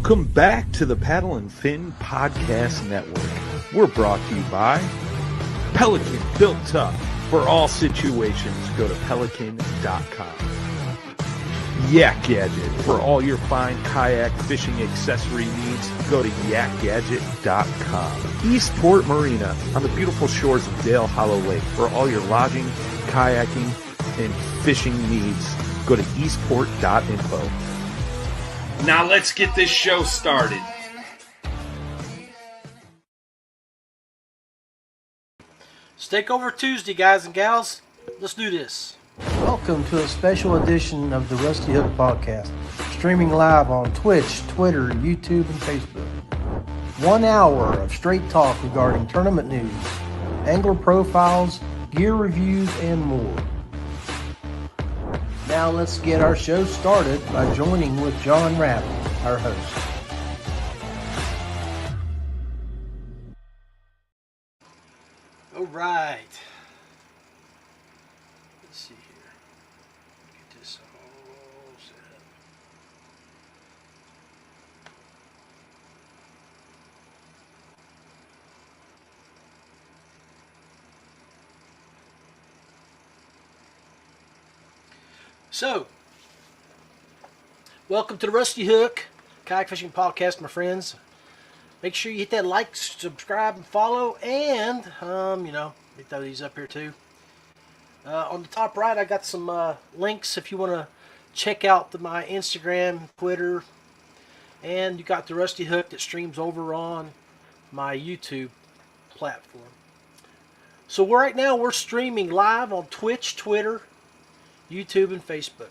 Welcome back to the Paddle and Fin Podcast Network. We're brought to you by Pelican, built tough for all situations. Go to pelican.com. YakGadget, for all your fine kayak fishing accessory needs. Go to YakGadget.com. Eastport Marina, on the beautiful shores of Dale Hollow Lake. For all your lodging, kayaking, and fishing needs, go to eastport.info. Now let's get this show started. Steakover Tuesday, guys and gals. Let's do this. Welcome to a special edition of the Rusty Hook Podcast, streaming live on Twitch, Twitter, YouTube, and Facebook. 1 hour of straight talk regarding tournament news, angler profiles, gear reviews, and more. Now let's get our show started by joining with John Rapp, our host. All right. Let's see here. Get this all set up. So, welcome to the Rusty Hook Kayak Fishing Podcast, my friends. Make sure you hit that like, subscribe, and follow, and, let me throw these up here too. On the top right, I got some links if you want to check out my Instagram, Twitter, and you got the Rusty Hook that streams over on my YouTube platform. So right now, we're streaming live on Twitch, Twitter, YouTube, and Facebook.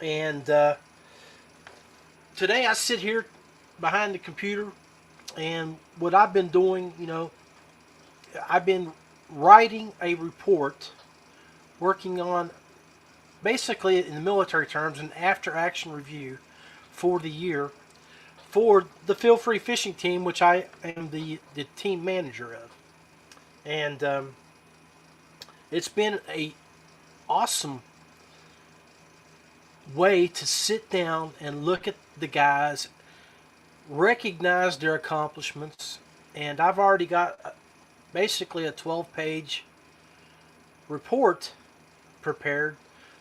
And today I sit here behind the computer, and what I've been doing, I've been writing a report, working on, basically in the military terms, an after-action review for the year for the Feelfree Fishing team, which I am the team manager of. And it's been a awesome way to sit down and look at the guys, recognize their accomplishments, and I've already got basically a 12-page report prepared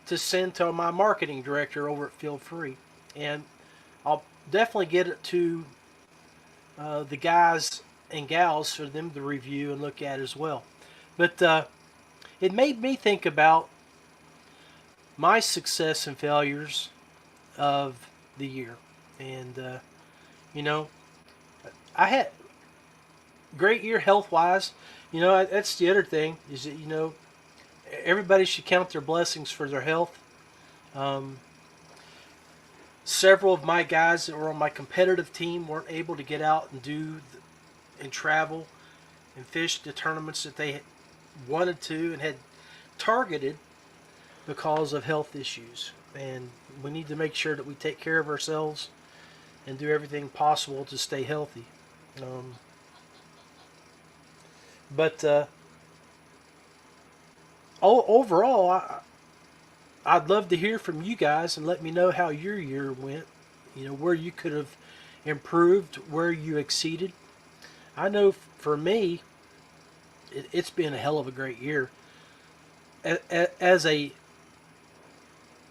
to send to my marketing director over at Feelfree, and I'll definitely get it to the guys and gals for them to review and look at as well. But it made me think about my success and failures of the year. And, I had a great year health-wise. That's the other thing, is that, everybody should count their blessings for their health. Several of my guys that were on my competitive team weren't able to get out and travel and fish the tournaments that they wanted to and had targeted because of health issues. And we need to make sure that we take care of ourselves and do everything possible to stay healthy. Overall, I'd love to hear from you guys and let me know how your year went. Where you could have improved, where you exceeded. I know for me, it's been a hell of a great year. As a,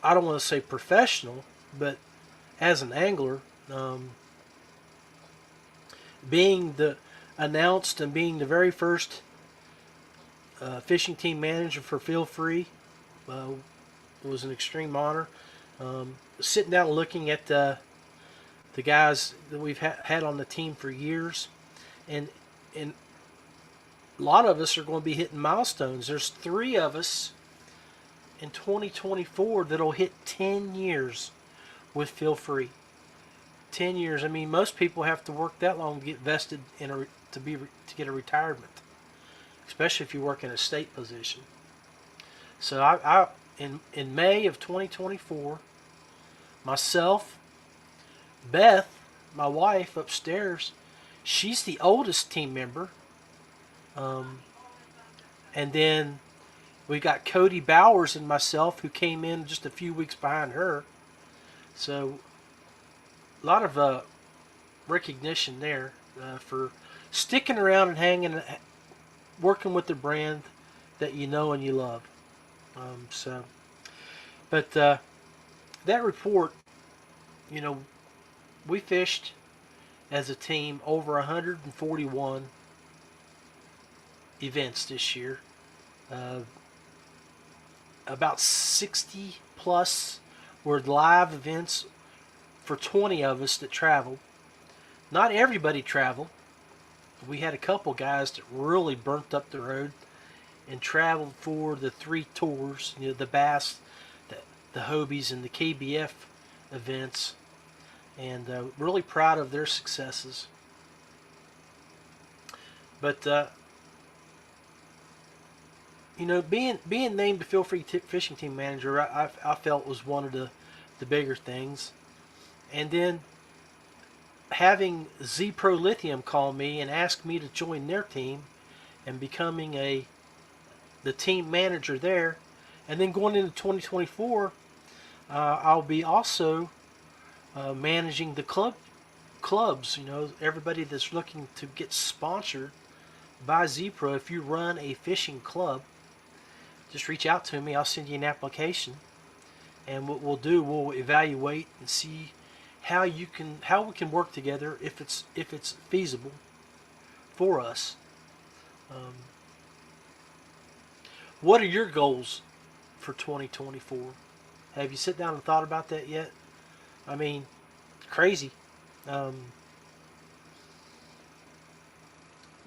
I don't want to say professional, but as an angler, being announced and being the very first fishing team manager for Feelfree was an extreme honor. Sitting down and looking at the guys that we've had on the team for years, and a lot of us are going to be hitting milestones. There's 3 of us in 2024 that'll hit 10 years with Feelfree. 10 years. I mean, most people have to work that long to get vested to get a retirement, especially if you work in a state position. So I in May of 2024, myself, Beth, my wife upstairs, she's the oldest team member. And then we got Cody Bowers and myself, who came in just a few weeks behind her. So a lot of recognition there for sticking around and hanging, working with the brand that you know and you love. But that report, you know, we fished as a team over 141 events this year. About 60 plus were live events for 20 of us that traveled. Not everybody traveled. We had a couple guys that really burnt up the road and traveled for the 3 tours, you know, the Bass, the Hobies, and the KBF events, and really proud of their successes. But you know, being named the Feelfree Fishing Team Manager, I felt was one of the bigger things. And then having ZPRO Lithium call me and ask me to join their team and becoming the team manager there, and then going into 2024, I'll be also managing the clubs. You know, everybody that's looking to get sponsored by ZPRO. If you run a fishing club, just reach out to me. I'll send you an application, and what we'll do, we'll evaluate and see how we can work together if it's feasible for us. What are your goals for 2024? Have you sit down and thought about that yet? I mean, crazy. We're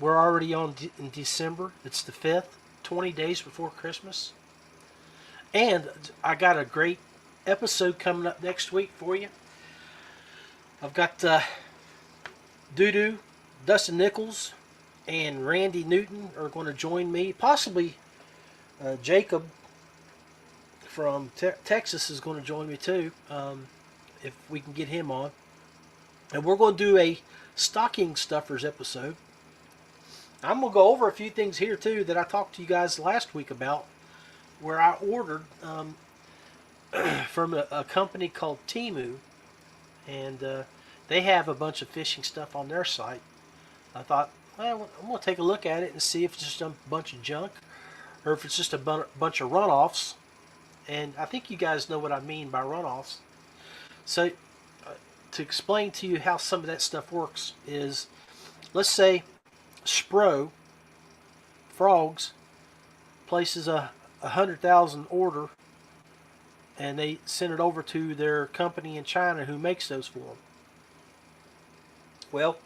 already in December. It's the 5th, 20 days before Christmas. And I got a great episode coming up next week for you. I've got Dustin Nichols, and Randy Newton are going to join me. Possibly Jacob from Texas is going to join me too, if we can get him on. And we're going to do a stocking stuffers episode. I'm going to go over a few things here too that I talked to you guys last week about, where I ordered from a company called Temu, and they have a bunch of fishing stuff on their site. I thought, well, I'm going to take a look at it and see if it's just a bunch of junk or if it's just a bunch of runoffs. And I think you guys know what I mean by runoffs. So to explain to you how some of that stuff works is, let's say SPRO Frogs places a 100,000 order, and they send it over to their company in China who makes those for them. Well,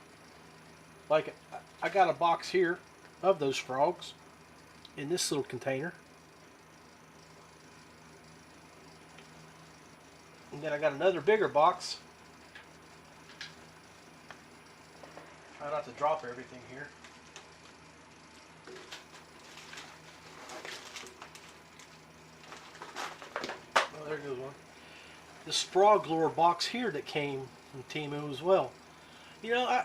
like I got a box here of those frogs in this little container. And then I got another bigger box. Try not to drop everything here. Oh, there goes one. This frog lure box here that came from Temu as well. You know,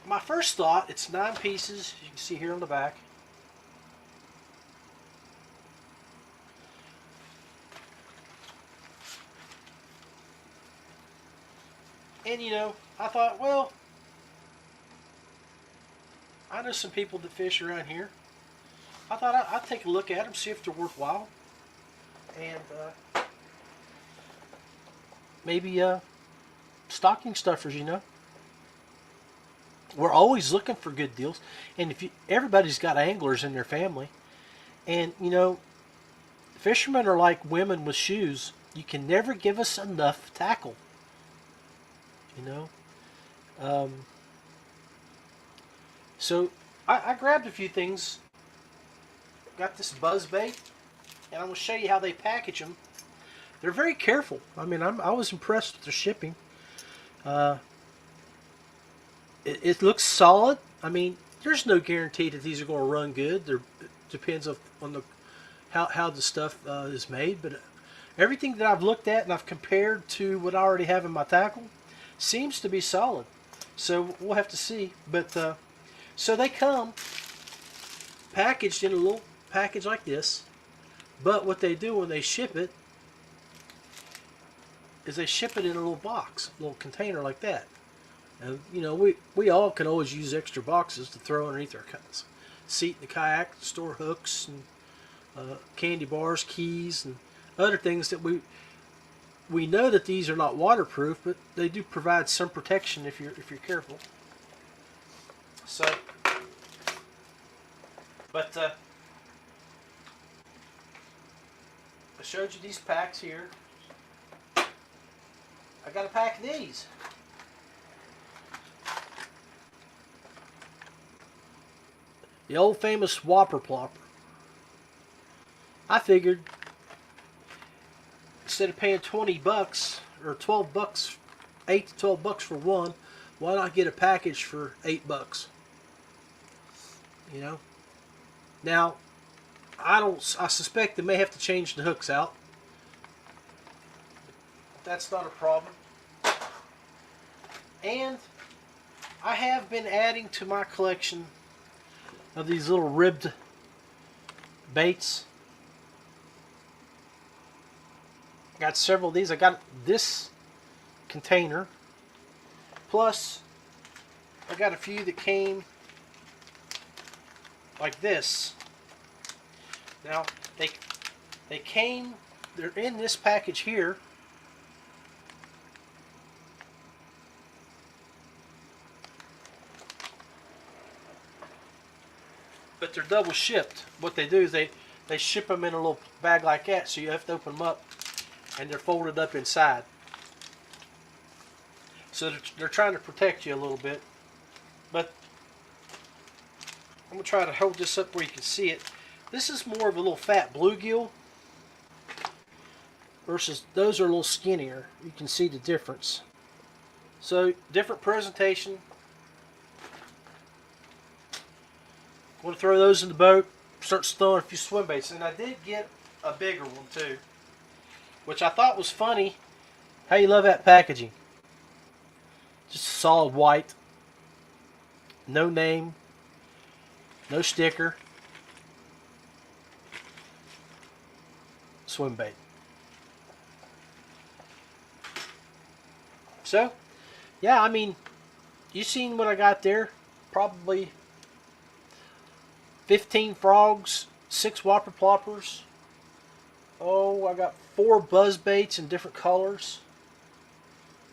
my first thought, it's 9 pieces. You can see here on the back. And you know, I thought, well, I know some people that fish around here. I thought I'd take a look at them, see if they're worthwhile. And maybe stocking stuffers, you know. We're always looking for good deals. And everybody's got anglers in their family. And, you know, fishermen are like women with shoes. You can never give us enough tackle. You know, so I grabbed a few things. Got this buzz bait, and I'm going to show you how they package them. They're very careful. I mean, I was impressed with their shipping. It looks solid. I mean, there's no guarantee that these are going to run good. It depends on how the stuff is made. But everything that I've looked at and I've compared to what I already have in my tackle seems to be solid. So we'll have to see. But so they come packaged in a little package like this. But what they do when they ship it is they ship it in a little box, a little container like that. And we all can always use extra boxes to throw underneath our seat in the kayak, store hooks and candy bars, keys, and other things that we know that these are not waterproof, but they do provide some protection if you're careful. So, but I showed you these packs here. I got a pack of these. The old famous Whopper Plopper. I figured instead of paying 20 bucks or 12 bucks, 8 to 12 bucks for one, why not get a package for 8 bucks? Now, I suspect they may have to change the hooks out. That's not a problem. And I have been adding to my collection of these little ribbed baits. Got several of these. I got this container, plus I got a few that came like this. Now they came, they're in this package here. But they're double shipped. What they do is they ship them in a little bag like that, so you have to open them up and they're folded up inside. So they're trying to protect you a little bit. But I'm going to try to hold this up where you can see it. This is more of a little fat bluegill versus those are a little skinnier. You can see the difference. So different presentation. I'm going to throw those in the boat, start throwing a few swim baits. And I did get a bigger one too, which I thought was funny. How you love that packaging. Just solid white. No name. No sticker. Swim bait. So, yeah, I mean, you seen what I got there. Probably 15 frogs, 6 whopper ploppers. Oh, I got 4 buzz baits in different colors.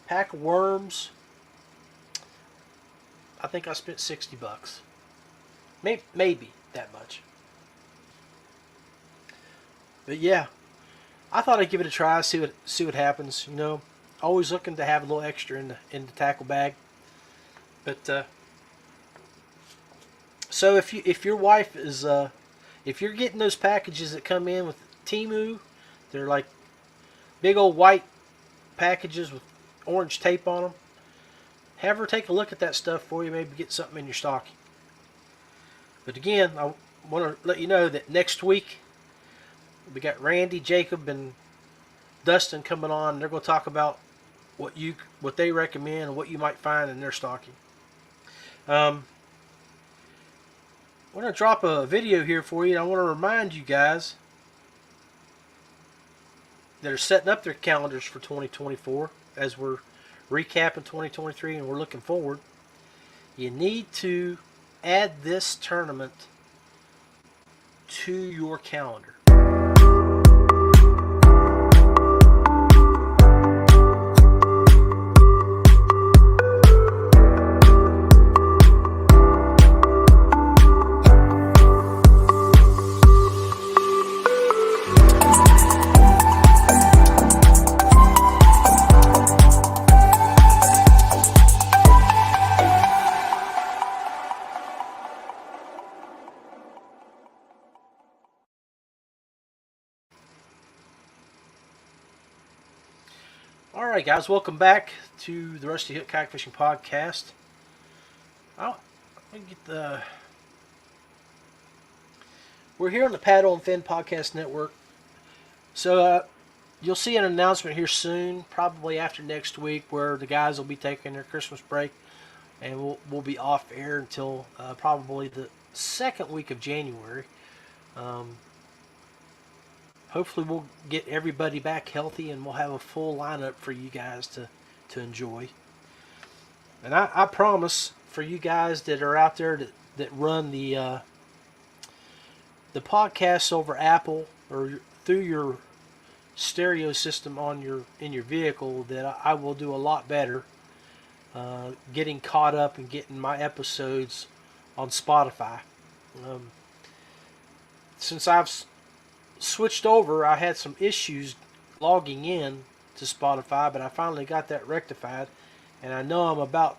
Pack of worms. I think I spent 60 bucks. Maybe that much. But yeah, I thought I'd give it a try, see what happens. Always looking to have a little extra in the tackle bag. But so if your wife is if you're getting those packages that come in with Temu, they're like big old white packages with orange tape on them. Have her take a look at that stuff for you. Maybe get something in your stocking. But again, I want to let you know that next week we got Randy, Jacob, and Dustin coming on. They're going to talk about what they recommend and what you might find in their stocking. We're going to drop a video here for you. And I want to remind you guys that are setting up their calendars for 2024 as we're recapping 2023 and we're looking forward. You need to add this tournament to your calendar. Alright guys, welcome back to the Rusty Hook Kayak Fishing Podcast. We're here on the Paddle and Fin Podcast Network. So you'll see an announcement here soon, probably after next week, where the guys will be taking their Christmas break. And we'll be off air until probably the second week of January. Hopefully we'll get everybody back healthy and we'll have a full lineup for you guys to enjoy. And I promise for you guys that are out there that run the podcasts over Apple or through your stereo system in your vehicle, that I will do a lot better getting caught up and getting my episodes on Spotify. Um, since I've switched over, I had some issues logging in to Spotify, but I finally got that rectified, and I know I'm about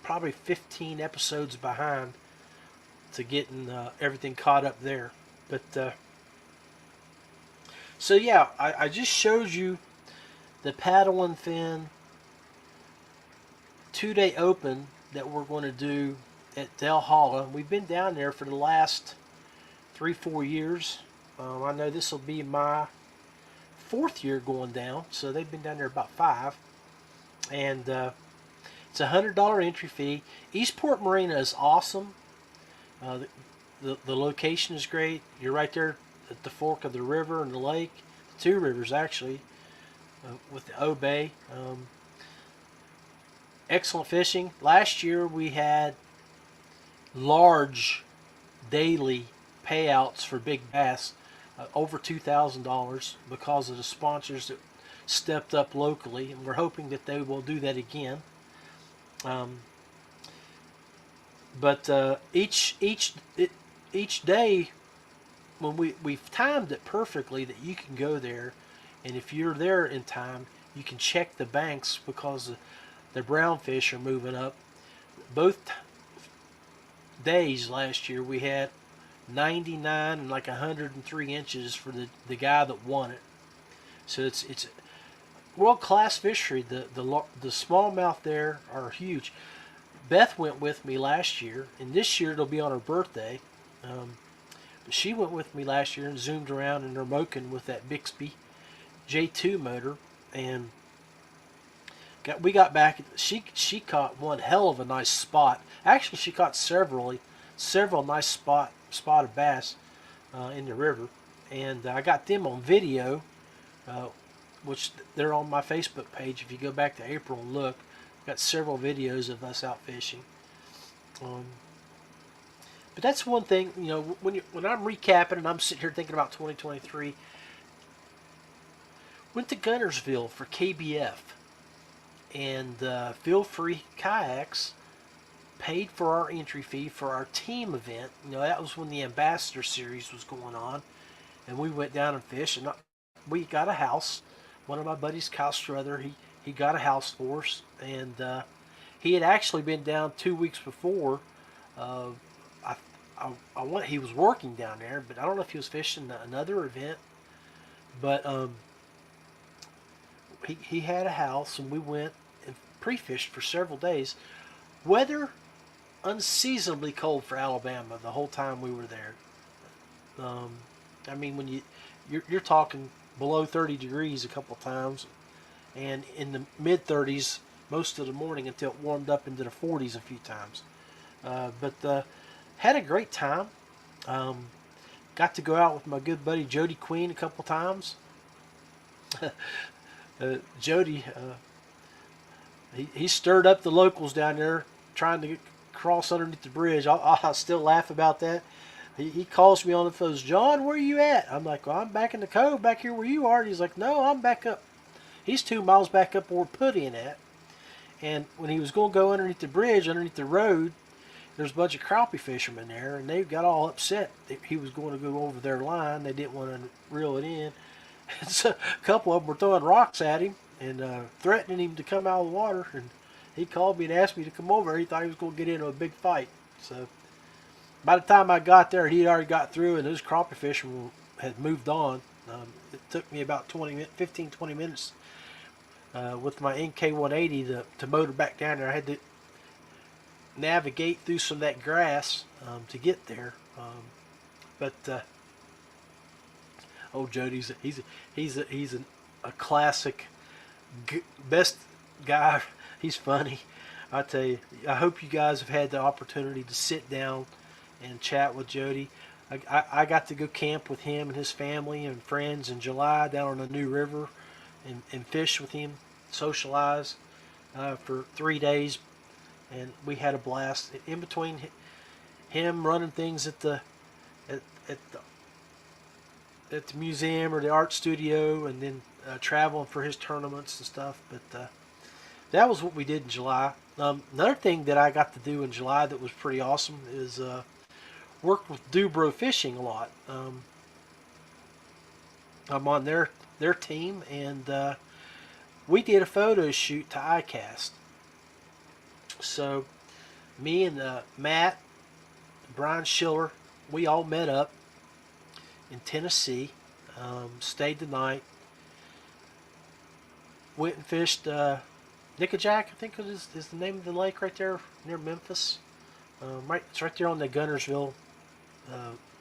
probably 15 episodes behind to getting everything caught up there. But so yeah, I just showed you the Paddle and Fin 2-day open that we're going to do at Del Holla. We've been down there for the last 3-4 years. I know this will be my 4th year going down, so they've been down there about 5. And it's a $100 entry fee. Eastport Marina is awesome. The location is great. You're right there at the fork of the river and the lake, 2 rivers actually, with the O-Bay. Excellent fishing. Last year we had large daily payouts for big bass, over $2,000, because of the sponsors that stepped up locally, and we're hoping that they will do that again. But each day, when we've timed it perfectly that you can go there, and if you're there in time, you can check the banks because the brown fish are moving up. Both days last year we had 99 and like 103 inches for the guy that won it. So it's world-class fishery. The smallmouth there are huge. Beth went with me last year, and this year it'll be on her birthday. But she went with me last year and zoomed around in her Moken with that Bixby J2 motor, and we got back. She caught one hell of a nice spot. Actually, she caught several nice spotted bass in the river, and I got them on video, which they're on my Facebook page. If you go back to April and look, I've got several videos of us out fishing. But that's one thing, when I'm recapping and I'm sitting here thinking about 2023. Went to Guntersville for KBF, and Feelfree Kayaks paid for our entry fee for our team event. That was when the Ambassador Series was going on, and we went down and fished, and we got a house. One of my buddies, Kyle Struther, he got a house for us, and he had actually been down 2 weeks before. He was working down there, but I don't know if he was fishing another event. But he had a house, and we went and pre-fished for several days. Weather unseasonably cold for Alabama the whole time we were there. I mean, when you're talking below 30 degrees a couple of times, and in the mid 30s most of the morning until it warmed up into the 40s a few times. But had a great time. Got to go out with my good buddy Jody Queen a couple times. Jody, he stirred up the locals down there trying to cross underneath the bridge. I still laugh about that. He calls me on the phone, John, where are you at? I'm like, well, I'm back in the cove, back here where you are. And he's like, no, I'm back up. He's 2 miles back up where we're putting at. And when he was going to go underneath the bridge, underneath the road, there's a bunch of crappie fishermen there, and they got all upset that he was going to go over their line. They didn't want to reel it in. And so a couple of them were throwing rocks at him and threatening him to come out of the water. And he called me and asked me to come over. He thought he was going to get into a big fight. So by the time I got there, he had already got through, and those crappie fishermen had moved on. It took me about 15, 20 minutes with my NK180 to motor back down there. I had to navigate through some of that grass to get there. But Jody's he's a classic best guy. He's funny. I tell you, I hope you guys have had the opportunity to sit down and chat with Jody. I got to go camp with him and his family and friends in July down on the New River and fish with him, socialize for 3 days and we had a blast. In between him running things at the museum or the art studio, and then traveling for his tournaments and stuff. But that was what we did in July. Another thing that I got to do in July that was pretty awesome is work with DuBro Fishing a lot. I'm on their team, and we did a photo shoot to iCast. So me and Matt, Brian Schiller, we all met up in Tennessee, stayed the night, went and fished Nickajack, I think is the name of the lake right there near Memphis. It's right there on the Gunnersville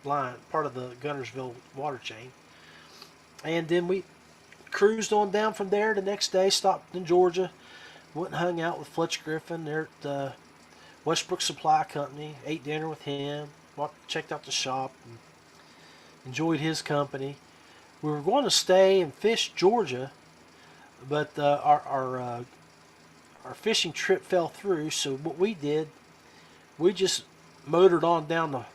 line, part of the Gunnersville water chain. And then we cruised on down from there the next day, stopped in Georgia, went and hung out with Fletch Griffin there at the Westbrook Supply Company, ate dinner with him, checked out the shop, and enjoyed his company. We were going to stay and fish Georgia, but our fishing trip fell through. So what we did, we just motored on down to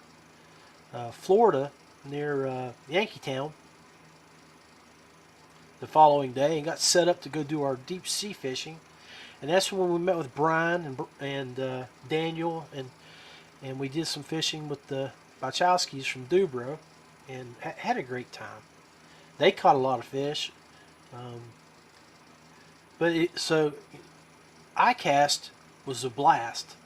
Florida near Yankeetown the following day and got set up to go do our deep sea fishing. And that's when we met with Brian and Daniel, and we did some fishing with the Bachowskis from DuBro, and had a great time. They caught a lot of fish. So iCast was a blast.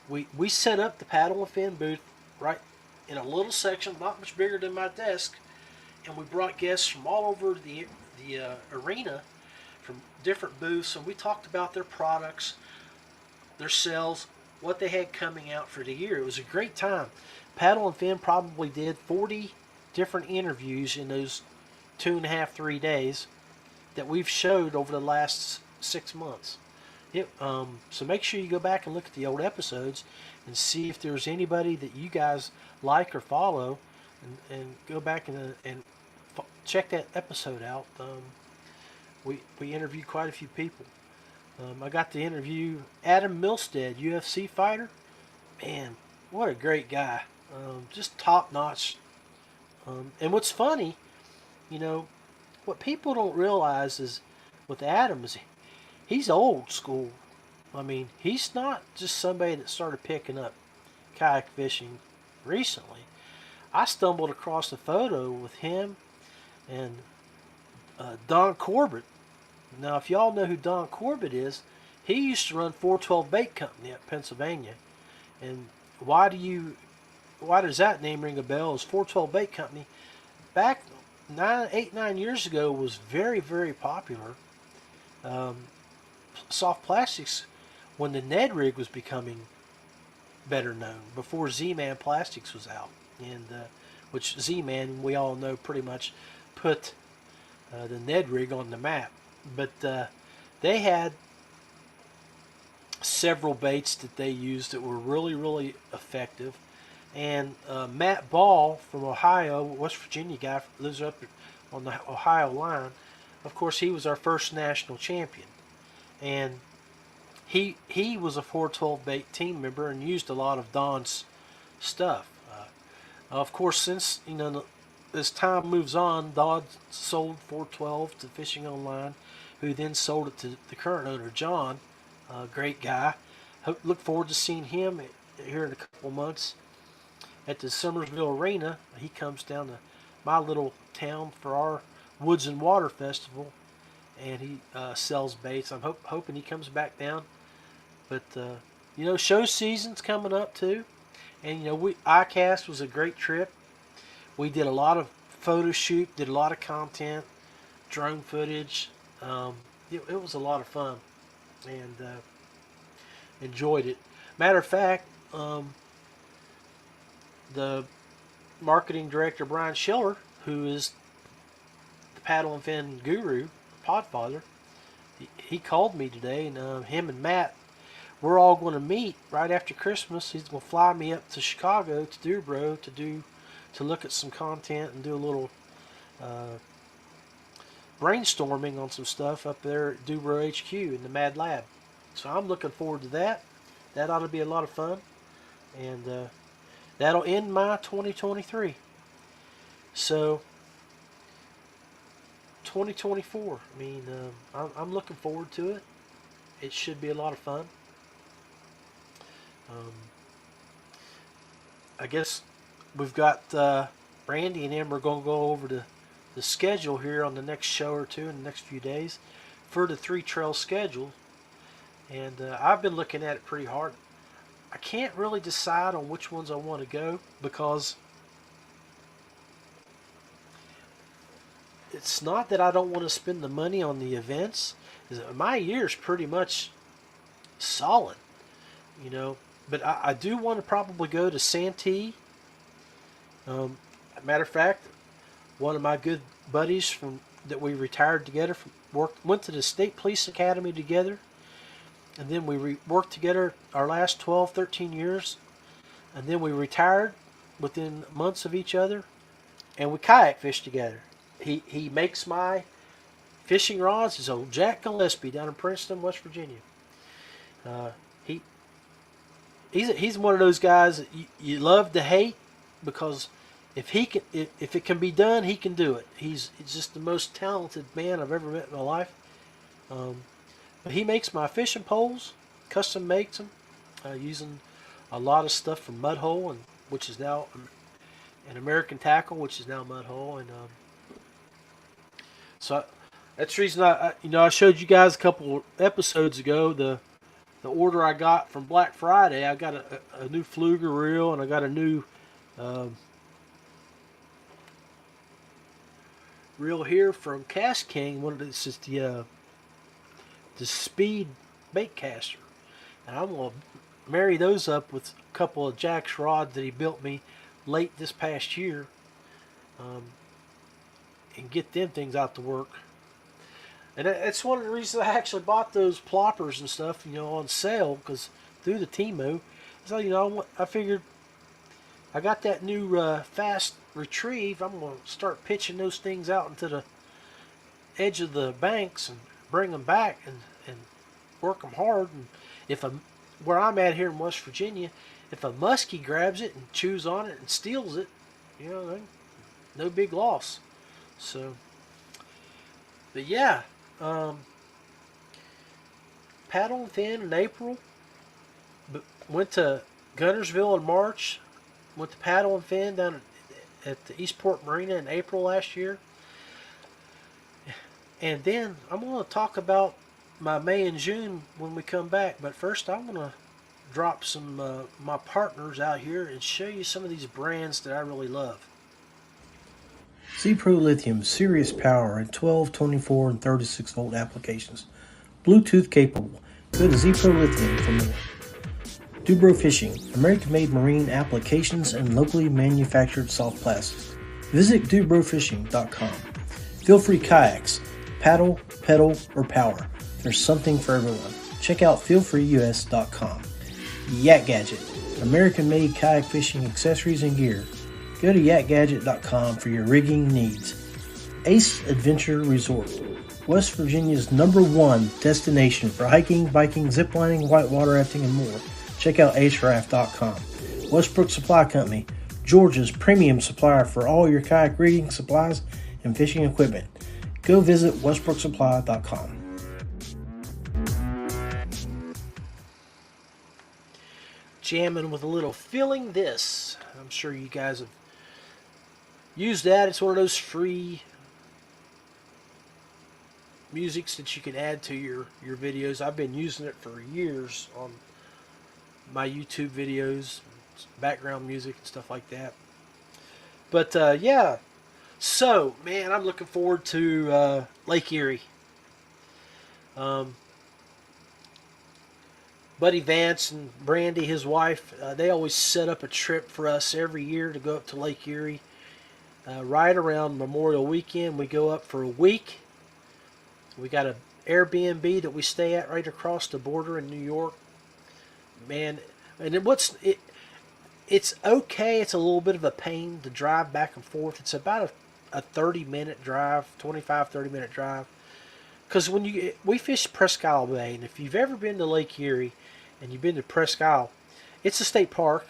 We set up the paddle and fin booth right in a little section, not much bigger than my desk, and we brought guests from all over the arena, from different booths, and we talked about their products, their sales, what they had coming out for the year. It was a great time. Paddle and Fin probably did 40 different interviews in those 2.5, 3 days that we've showed over the last 6 months. So make sure you go back and look at the old episodes and see if there's anybody that you guys like or follow, and go back and check that episode out. We interviewed quite a few people. I got to interview Adam Milstead, UFC fighter. Man, what a great guy. Just top notch. And what's funny, what people don't realize is with Adam is he's old school. I mean, he's not just somebody that started picking up kayak fishing recently. I stumbled across a photo with him and Don Corbett. Now, if y'all know who Don Corbett is, he used to run 412 Bait Company up Pennsylvania. And why does that name ring a bell? Is 412 Bait Company back 9 years ago was very, very popular. Soft plastics, when the Ned rig was becoming better known, before Z-Man Plastics was out, and which Z-Man, we all know, pretty much put the Ned rig on the map. But they had several baits that they used that were really, really effective. And Matt Ball from Ohio, West Virginia guy, lives up on the Ohio line. Of course, he was our first national champion. And he was a 412 bait team member and used a lot of Don's stuff. Of course, since as time moves on, Don sold 412 to Fishing Online, who then sold it to the current owner, John. Great guy. Look forward to seeing him here in a couple months at the Summersville Arena. He comes down to my little town for our Woods and Water Festival, and he sells baits. I'm hoping he comes back down. But show season's coming up too, and iCast was a great trip. We did a lot of photo shoot, did a lot of content, drone footage. It was a lot of fun, and enjoyed it. Matter of fact, the marketing director, Brian Schiller, who is the paddle and fin guru, podfather, he called me today, and him and Matt, we're all going to meet right after Christmas. He's going to fly me up to Chicago to DuBro to look at some content and do a little brainstorming on some stuff up there at DuBro HQ in the Mad Lab. So I'm looking forward to that. That ought to be a lot of fun. And that'll end my 2023. So 2024, I mean, I'm looking forward to it. It should be a lot of fun. I guess we've got Randy and him. We're going to go over the schedule here on the next show or two in the next few days for the 3 trail schedule. And I've been looking at it pretty hard. I can't really decide on which ones I want to go because it's not that I don't want to spend the money on the events. My year's pretty much solid, you know. But I do want to probably go to Santee. Matter of fact, one of my good buddies that we retired together went to the State Police Academy together. And then we worked together our last 12, 13 years. And then we retired within months of each other. And we kayak fished together. He makes my fishing rods. It's old Jack Gillespie down in Princeton, West Virginia. He's one of those guys that you love to hate because if it can be done, he can do it. He's just the most talented man I've ever met in my life. But he makes my fishing poles, custom makes them, using a lot of stuff from Mudhole, which is now an American Tackle, which is now Mudhole, and so that's the reason I showed you guys a couple episodes ago the order I got from Black Friday. I got a new Fluger reel, and I got a new reel here from Cast King. This is the Speed bait caster, and I'm gonna marry those up with a couple of Jack's rods that he built me late this past year, and get them things out to work. And that's one of the reasons I actually bought those ploppers and stuff, on sale, because through the Temu. So I figured I got that new fast retrieve. I'm gonna start pitching those things out into the edge of the banks and bring them back and work them hard. And where I'm at here in West Virginia, if a muskie grabs it and chews on it and steals it, no big loss. So, but yeah, paddle and fin in April. But went to Guntersville in March. Went to paddle and fin down at the Eastport Marina in April last year. And then I'm going to talk about my May and June when we come back. But first I'm going to drop some my partners out here and show you some of these brands that I really love. ZPRO Lithium, serious power in 12, 24, and 36 volt applications. Bluetooth capable. Go to ZPRO Lithium for more. DuBro Fishing, American-made marine applications and locally manufactured soft plastics. Visit DuBroFishing.com. Feelfree Kayaks, paddle, pedal, or power. There's something for everyone. Check out feelfreeus.com. YakGadget, American-made kayak fishing accessories and gear. Go to YakGadget.com for your rigging needs. Ace Adventure Resort, West Virginia's #1 destination for hiking, biking, ziplining, whitewater rafting, and more. Check out aceraft.com. Westbrook Supply Company, Georgia's premium supplier for all your kayak rigging supplies and fishing equipment. Go visit westbrooksupply.com. Jamming with a little Feeling This. I'm sure you guys have used that. It's one of those free musics that you can add to your videos. I've been using it for years on my YouTube videos, background music and stuff like that. But yeah, so man, I'm looking forward to Lake Erie. Buddy Vance and Brandy, his wife, they always set up a trip for us every year to go up to Lake Erie. Right around Memorial Weekend, we go up for a week. We got an Airbnb that we stay at right across the border in New York. Man, and it's okay. It's a little bit of a pain to drive back and forth. It's about a 30-minute drive, 25-30-minute drive. because we fish Presque Isle Bay, and if you've ever been to Lake Erie and you've been to Presque Isle, it's a state park.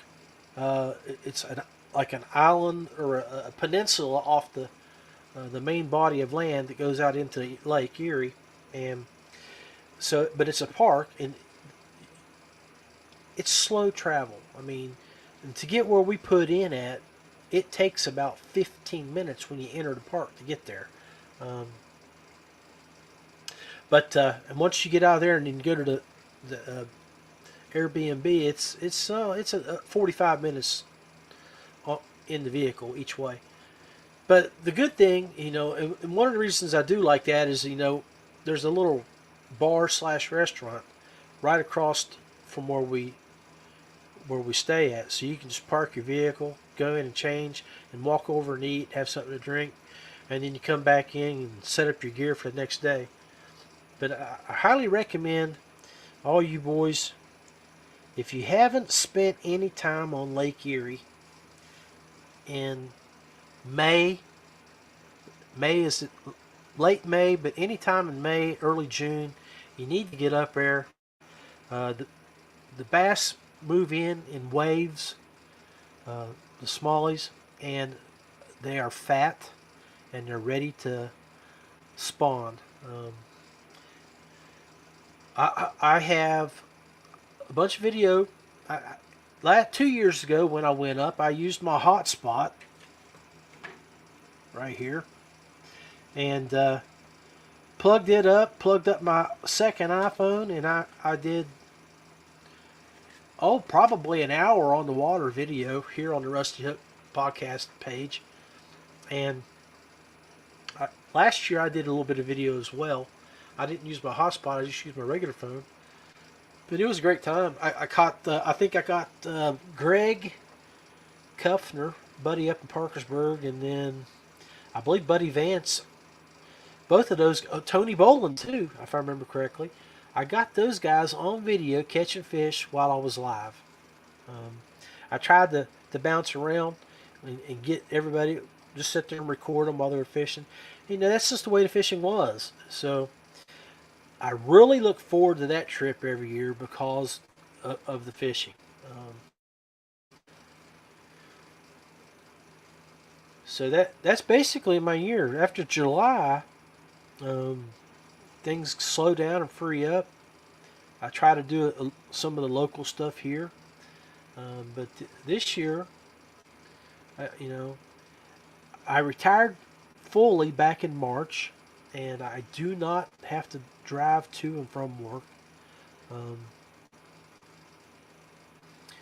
It's like an island or a peninsula off the main body of land that goes out into Lake Erie, and so, but it's a park, and it's slow travel. I mean, to get where we put in at, it takes about 15 minutes when you enter the park to get there. And once you get out of there and then go to the Airbnb, it's 45 minutes in the vehicle each way. But the good thing, and one of the reasons I do like that is, there's a little bar/restaurant right across from where we stay at. So you can just park your vehicle, go in and change, and walk over and eat, have something to drink, and then you come back in and set up your gear for the next day. But I highly recommend all you boys, if you haven't spent any time on Lake Erie in May is late May, but any time in May, early June, you need to get up there. The bass move in waves, the smallies, and they are fat and they're ready to spawn. I have a bunch of video. 2 years ago when I went up, I used my hotspot right here and plugged up my second iPhone, and I did probably an hour on the water video here on the Rusty Hook podcast page. And last year I did a little bit of video as well. I didn't use my hotspot, I just used my regular phone. But it was a great time. I think I got Greg Kuffner, buddy up in Parkersburg, and then I believe Buddy Vance. Both of those, Tony Boland too, if I remember correctly. I got those guys on video catching fish while I was live. I tried to bounce around and get everybody, just sit there and record them while they were fishing. That's just the way the fishing was. So I really look forward to that trip every year because of the fishing. So that's basically my year. After July, things slow down and free up. I try to do some of the local stuff here, but this year, I retired fully back in March, and I do not have to drive to and from work.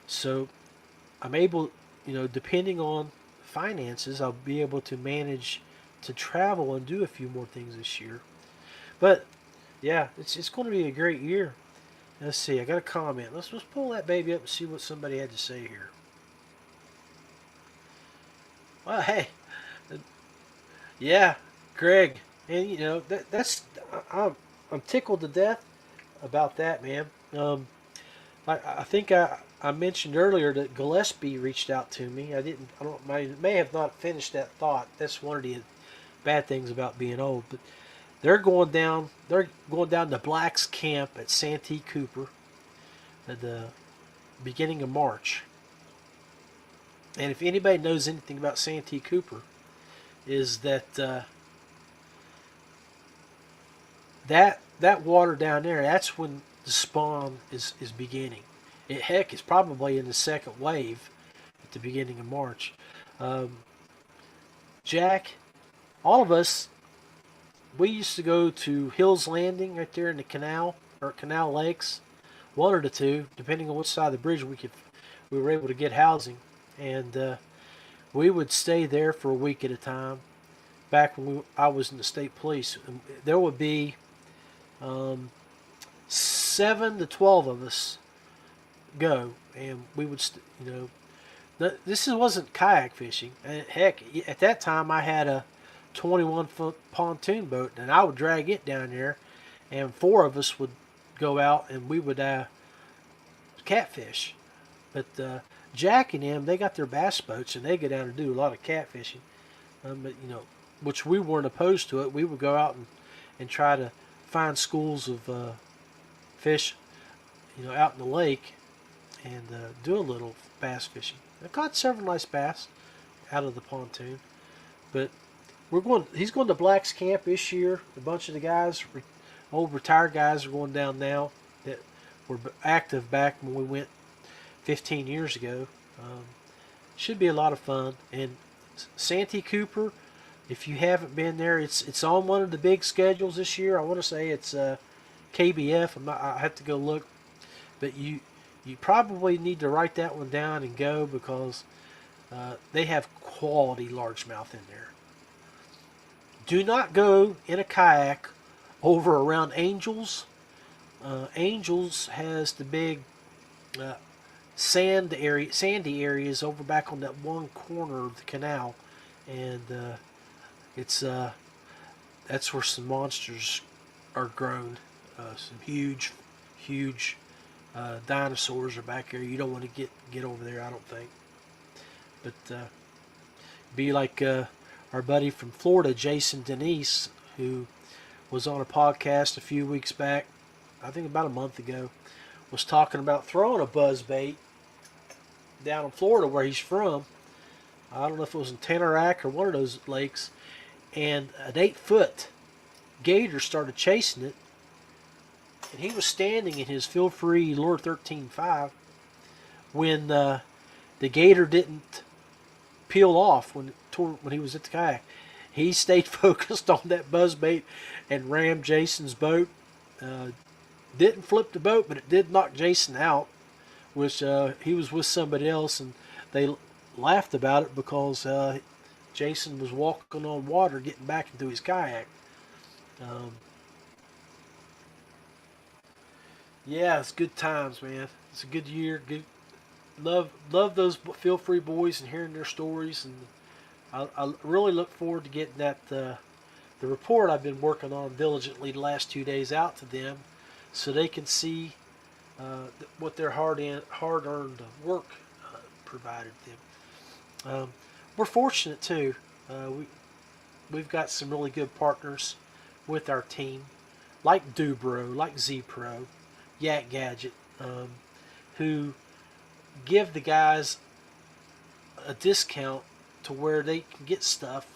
So I'm able, depending on finances, I'll be able to manage to travel and do a few more things this year. But yeah, it's going to be a great year. Let's see, I got a comment. Let's pull that baby up and see what somebody had to say here. Well, hey, yeah, Greg, and that's I'm tickled to death about that, man. I think I mentioned earlier that Gillespie reached out to me. I may have not finished that thought. That's one of the bad things about being old, but they're going down to Black's camp at Santee Cooper at the beginning of March. And if anybody knows anything about Santee Cooper, is that that water down there, that's when the spawn is beginning. It's probably in the second wave at the beginning of March. Jack, all of us, we used to go to Hills Landing right there in the canal, or Canal Lakes, one or the two, depending on which side of the bridge we were able to get housing, and we would stay there for a week at a time. Back when I was in the state police, there would be 7 to 12 of us go, and we would, this wasn't kayak fishing. Heck, at that time I had a 21-foot pontoon boat, and I would drag it down there, and 4 of us would go out and we would catfish. But Jack and them, they got their bass boats, and they go down and do a lot of catfishing. But which we weren't opposed to it. We would go out and try to find schools of fish, out in the lake and do a little bass fishing. I caught several nice bass out of the pontoon, but he's going to Black's Camp this year. A bunch of the guys, old retired guys, are going down now that were active back when we went 15 years ago. Should be a lot of fun. And Santee Cooper, if you haven't been there, it's on one of the big schedules this year. I want to say it's KBF. I have to go look, but you probably need to write that one down and go, because they have quality largemouth in there. Do not go in a kayak over around Angels. Angels has the big sandy areas over back on that one corner of the canal, and that's where some monsters are grown. Some huge dinosaurs are back there. You don't want to get over there, I don't think. But be like our buddy from Florida, Jason Denise, who was on a podcast a few weeks back, I think about a month ago, was talking about throwing a buzzbait down in Florida where he's from. I don't know if it was in Tanarac or one of those lakes, and an 8-foot gator started chasing it, and he was standing in his Feelfree Lure 13.5 when the gator didn't peel off when he was at the kayak. He stayed focused on that buzzbait and rammed Jason's boat. Didn't flip the boat, but it did knock Jason out, which he was with somebody else, and they laughed about it because Jason was walking on water getting back into his kayak. Yeah, it's good times, man. It's a good year. Good, love those Feelfree boys and hearing their stories, and I really look forward to getting that the report I've been working on diligently the last 2 days out to them, so they can see what their hard-earned work provided them. We're fortunate too. We've got some really good partners with our team, like DuBro, like ZPRO, YakGadget, who give the guys a discount to where they can get stuff,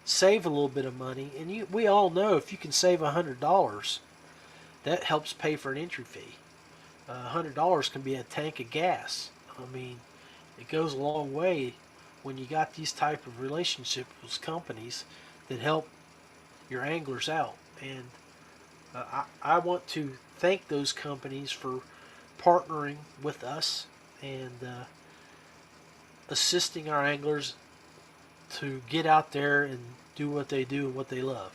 save a little bit of money, and we all know if you can save $100, that helps pay for an entry fee. $100 can be a tank of gas. I mean, it goes a long way when you got these type of relationships with companies that help your anglers out. And I want to thank those companies for partnering with us and assisting our anglers to get out there and do what they do and what they love.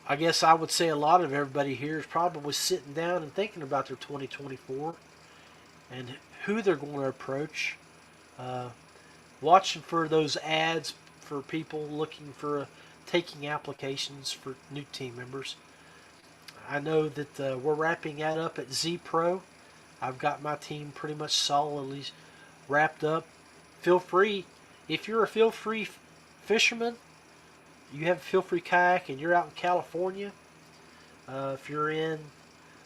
I guess I would say a lot of everybody here is probably sitting down and thinking about their 2024 and who they're going to approach. Watching for those ads for people looking for taking applications for new team members. I know that we're wrapping that up at ZPRO. I've got my team pretty much solidly wrapped up. Feel free, if you're a Feelfree fisherman, you have a Feelfree kayak and you're out in California, if you're in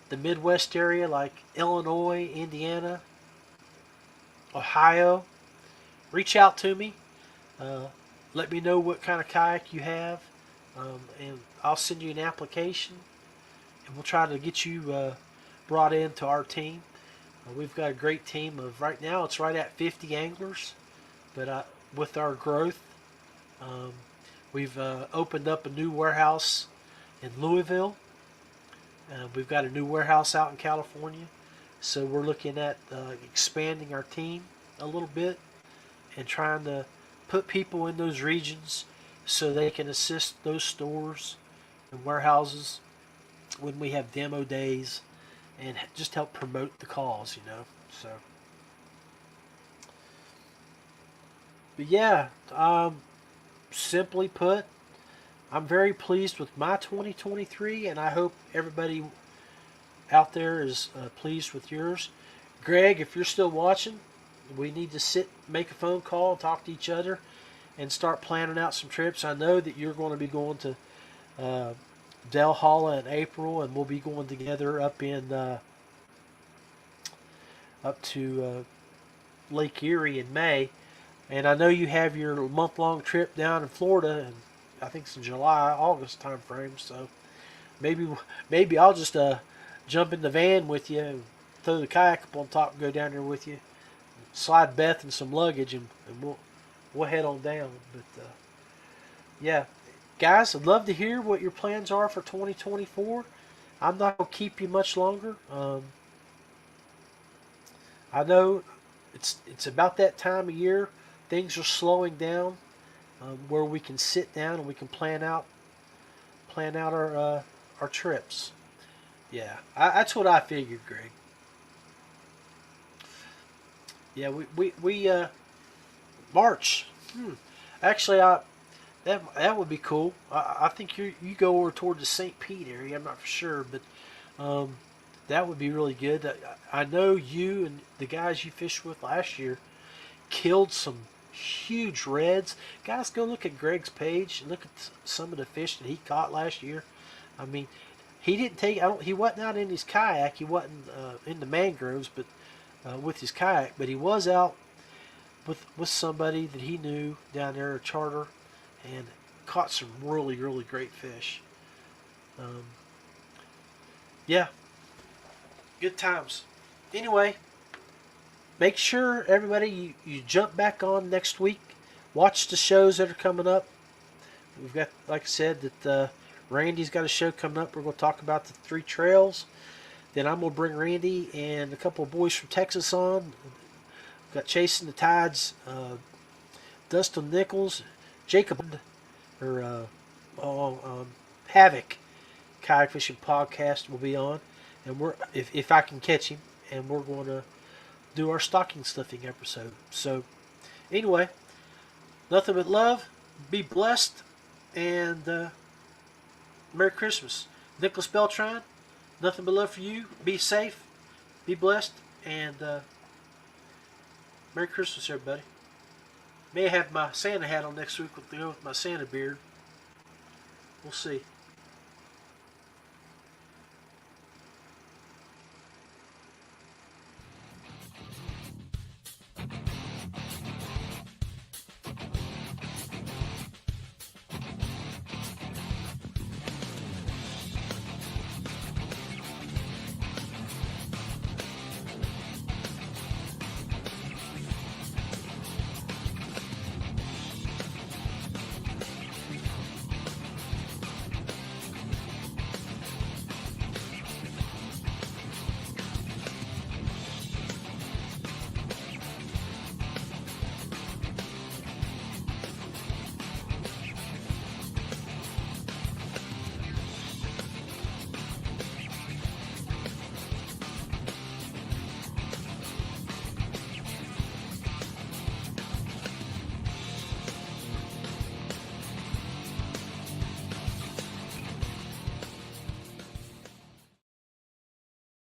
the Midwest area like Illinois, Indiana, Ohio, reach out to me. Let me know what kind of kayak you have, and I'll send you an application, and we'll try to get you brought into our team. We've got a great team of, right now it's right at 50 anglers, but with our growth, we've opened up a new warehouse in Louisville. We've got a new warehouse out in California, so we're looking at expanding our team a little bit and trying to put people in those regions so they can assist those stores and warehouses when we have demo days and just help promote the cause, so. But yeah, simply put, I'm very pleased with my 2023, and I hope everybody out there is pleased with yours. Greg, if you're still watching, we need to make a phone call, talk to each other, and start planning out some trips. I know that you're going to be going to Dale Holla in April, and we'll be going together up to Lake Erie in May. And I know you have your month-long trip down in Florida, and I think it's in July, August time frame. So maybe I'll just jump in the van with you, and throw the kayak up on top, and go down there with you, slide Beth and some luggage, and we'll head on down. But yeah, guys, I'd love to hear what your plans are for 2024. I'm not gonna keep you much longer. I know it's about that time of year. Things are slowing down, where we can sit down and we can plan out our trips. Yeah, that's what I figured, Greg. Yeah, we March. Actually, that would be cool. I think you go over toward the St. Pete area. I'm not for sure, but that would be really good. I know you and the guys you fished with last year killed some huge reds. Guys, go look at Greg's page and look at some of the fish that he caught last year. I mean, he didn't take. He wasn't out in his kayak. He wasn't in the mangroves, but with his kayak. But he was out with somebody that he knew down there, a charter, and caught some really great fish. Yeah, good times. Anyway, make sure everybody you jump back on next week. Watch the shows that are coming up. We've got, like I said, that Randy's got a show coming up. We're going to talk about the 3 trails. Then I'm going to bring Randy and a couple of boys from Texas on. We've got Chasing the Tides, Dustin Nichols, Jacob, or Havoc Kayak Fishing Podcast will be on, and if I can catch him, and we're going to do our stocking stuffing episode. So anyway, nothing but love. Be blessed, and Merry Christmas. Nicholas Beltran, nothing but love for you. Be safe, be blessed, and Merry Christmas, everybody. May have my Santa hat on next week with my Santa beard. We'll see.